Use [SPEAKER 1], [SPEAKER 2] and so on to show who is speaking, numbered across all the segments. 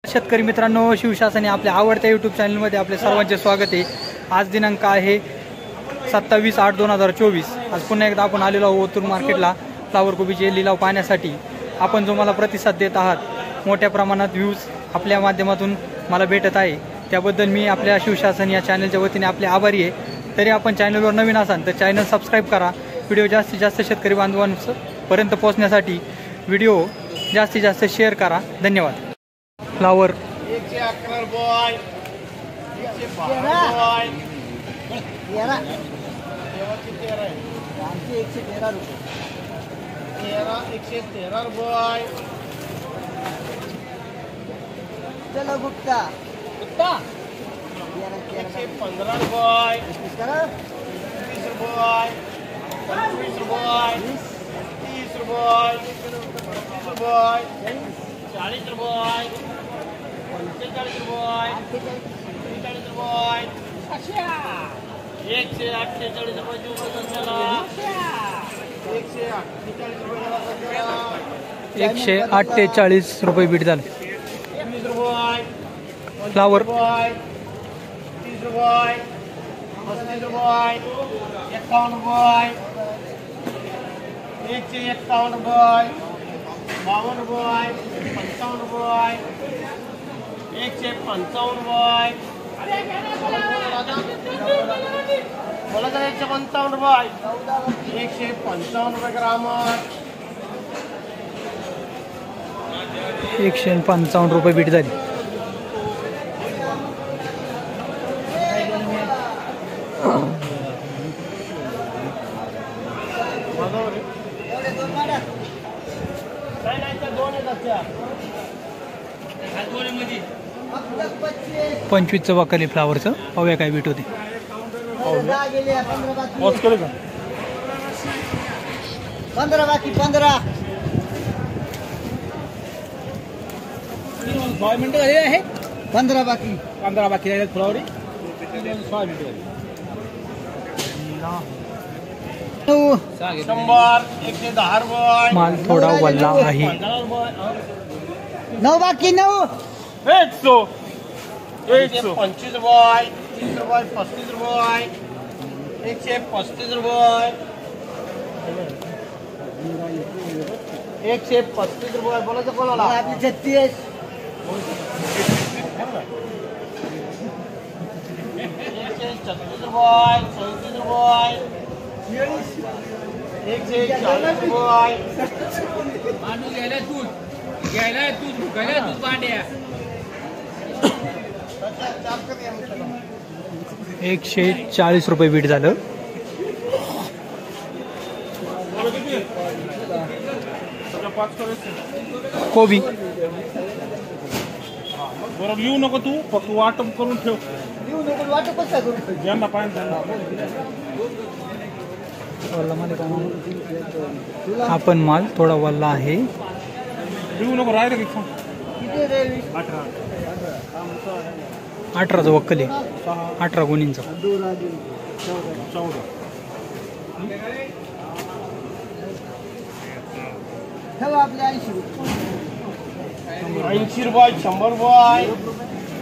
[SPEAKER 1] शेतकरी मित्रांनो, शिवशासन या आपल्या आवडत्या यूट्यूब चॅनलमध्ये आपले सर्वांचे स्वागत आहे। आज दिनांक आहे 27/8/2024। आज पुन्हा एकदा आपण आलेलो आहोत ओतूर मार्केटला फ्लावर कोबीचे लिलाव पाहण्यासाठी। आपण जो मला प्रतिसाद देत आहात, मोठ्या प्रमाणात व्ह्यूज आपल्या माध्यमातून मला भेटत आहे, त्याबद्दल मी आपल्या शिवशासन या चॅनलच्या वतीने आपले आभारी आहे। तरी आपण चॅनलवर नवीन असाल तर चॅनल सबस्क्राईब करा। व्हिडिओ जास्तीत जास्त शेतकरी बांधवांपर्यंत पोहोचण्यासाठी व्हिडिओ जास्तीत जास्त शेअर करा। धन्यवाद। फ्लावर
[SPEAKER 2] 111 बॉय 112 बॉय 13 देवाची 13 आहे आमची 113 रुपये 113 बॉय
[SPEAKER 3] चलो Gupta
[SPEAKER 2] 115 boy 20 boy 25 boy 30 boy 35 boy 40 रुपये 45 रुपये 45 रुपये 148 रुपये देऊ त्याला
[SPEAKER 1] 148 रुपये बीट झाले।
[SPEAKER 2] 20 रुपये
[SPEAKER 1] फ्लावर
[SPEAKER 2] 30 रुपये 35 रुपये 51 रुपये 151 रुपये 52 रुपये 55 रुपये 155 रुपये बोला तर 155 रुपये 155 रुपये ग्राम
[SPEAKER 1] 155 रुपये बीट झाली।
[SPEAKER 2] नाही त्या दोन येतात त्या
[SPEAKER 1] 25चं वाकली फ्लावरचं पाहूया काय बीट होते।
[SPEAKER 3] 15 बाकी 15
[SPEAKER 2] 6 मिनिटं झाले आहे
[SPEAKER 3] 15 बाकी
[SPEAKER 2] राहिले फ्लावरी 6 मिनिटं 100 110 रुपये
[SPEAKER 1] माल थोडा वल्ला आहे।
[SPEAKER 3] 9 बाकी 9
[SPEAKER 2] 100 125 रुपये 30 रुपये 35 रुपये 135 रुपये 135 रुपये बोलायचं कोणाला
[SPEAKER 3] आपली 36
[SPEAKER 2] 136 रुपये 37 रुपये 140 रुपये
[SPEAKER 4] माणूस घ्यायला दूध भांड्या
[SPEAKER 1] 140 रुपये बीट झालं। कोबी
[SPEAKER 5] बरोबर लिहू नको तू, फक्त वाटप करून ठेव।
[SPEAKER 3] वाटप कसं करू
[SPEAKER 5] ज्यांना पाहिजे
[SPEAKER 1] हा पण माल थोडा वल्ला आहे।
[SPEAKER 5] लिहू नको, राहिले की सांग।
[SPEAKER 3] किती रे
[SPEAKER 1] 18चं वक्कल आहे, 18 गुणींचा।
[SPEAKER 5] 14
[SPEAKER 3] ठेवा आपले 80 रुपये
[SPEAKER 2] 80 रुपये 100 रुपये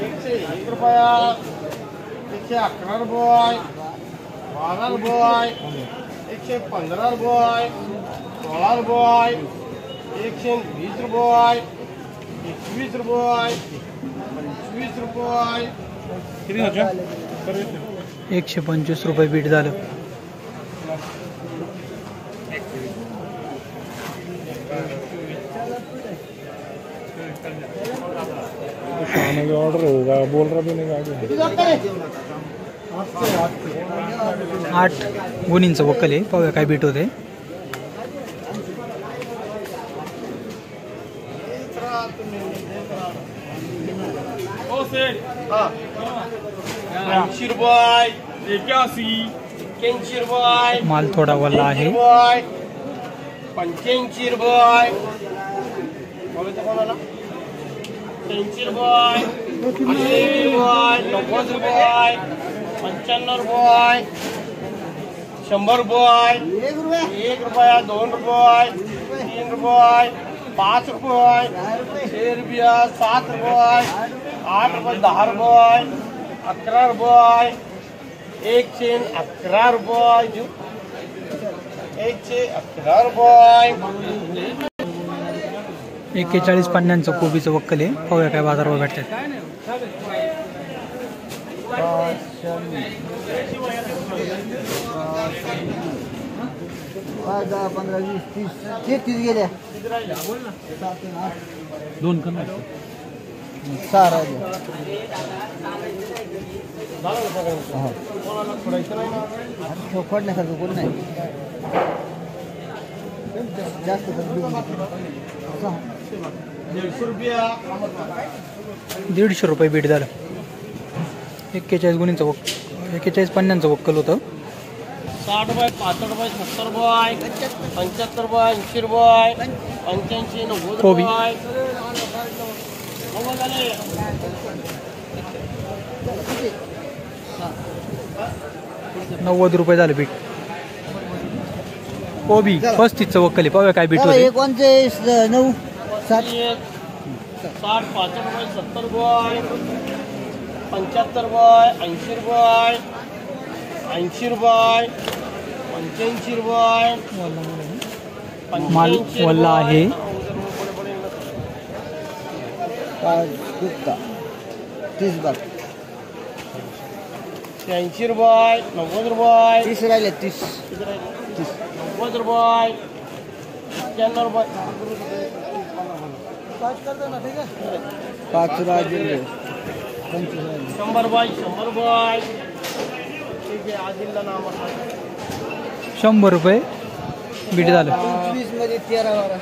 [SPEAKER 2] 101 रुपया 111 रुपये 12 रुपये 115 रुपये 16 रुपये 120 रुपये 21 रुपये 25 रुपये
[SPEAKER 5] किती झाले?
[SPEAKER 1] 125 रुपये बीट झालं।
[SPEAKER 5] ऑर्डर होगा, बोल रहा भी नहीं आगे।
[SPEAKER 1] 8 गुणींचं वक्कल आहे, पाहूया काय बीट होते।
[SPEAKER 5] ओ सेठ
[SPEAKER 2] 80 रुपये
[SPEAKER 5] 81
[SPEAKER 2] 81 रुपये
[SPEAKER 1] माल थोडा वल्ला आहे।
[SPEAKER 2] 85 रुपये बोलायचं कोणाला 80 रुपये 80 रुपये 90 रुपये 95 रुपये 100 रुपये 1 रुपया 2 रुपये 3 रुपये 5 रुपये 6 रुपया 7 रुपये 8 रुपये 10 रुपये 11 रुपये 111 रुपये 111 रुपये
[SPEAKER 1] 41 पन्न्यांचं कोबीचं वक्कल आहे. पाहूया काय बाजारभाव भेटतात.
[SPEAKER 3] 5, 10, 15, 20, 30, 33 गेल्या.
[SPEAKER 5] 2 कमी
[SPEAKER 3] 6 राहिले. खोडण्यासारखं कोण नाही. जास्त
[SPEAKER 1] 150 रुपये बीट झालं. 41 गुणींचं वक्कल 41 पन्न्यांचं वक्कल होतं.
[SPEAKER 2] 60 रुपये 65 रुपये 70 रुपये 75 रुपये 80 रुपये 85 90
[SPEAKER 1] कोबी.
[SPEAKER 2] रुपये
[SPEAKER 1] 90 रुपये झालं बीट. कोबी 35चं वक्कल आहे. पाहूया काय बीट होते.
[SPEAKER 3] 39, 9, 7.
[SPEAKER 2] 60 65 रुपये 70 रुपये 75 रुपये 80 रुपये 80 रुपये 85 रुपये
[SPEAKER 1] माल वल्ला आहे.
[SPEAKER 3] 30 बाग
[SPEAKER 2] 80 रुपये 90 रुपये
[SPEAKER 3] 30 राहिले. 30
[SPEAKER 2] 90 रुपये 91 रुपये
[SPEAKER 3] 5 राहिले.
[SPEAKER 2] 100 रुपये 100 रुपये ठीक आहे. आदिलला नाव
[SPEAKER 1] 100 रुपये बीट झालं.
[SPEAKER 3] 25 मध्ये 13 12.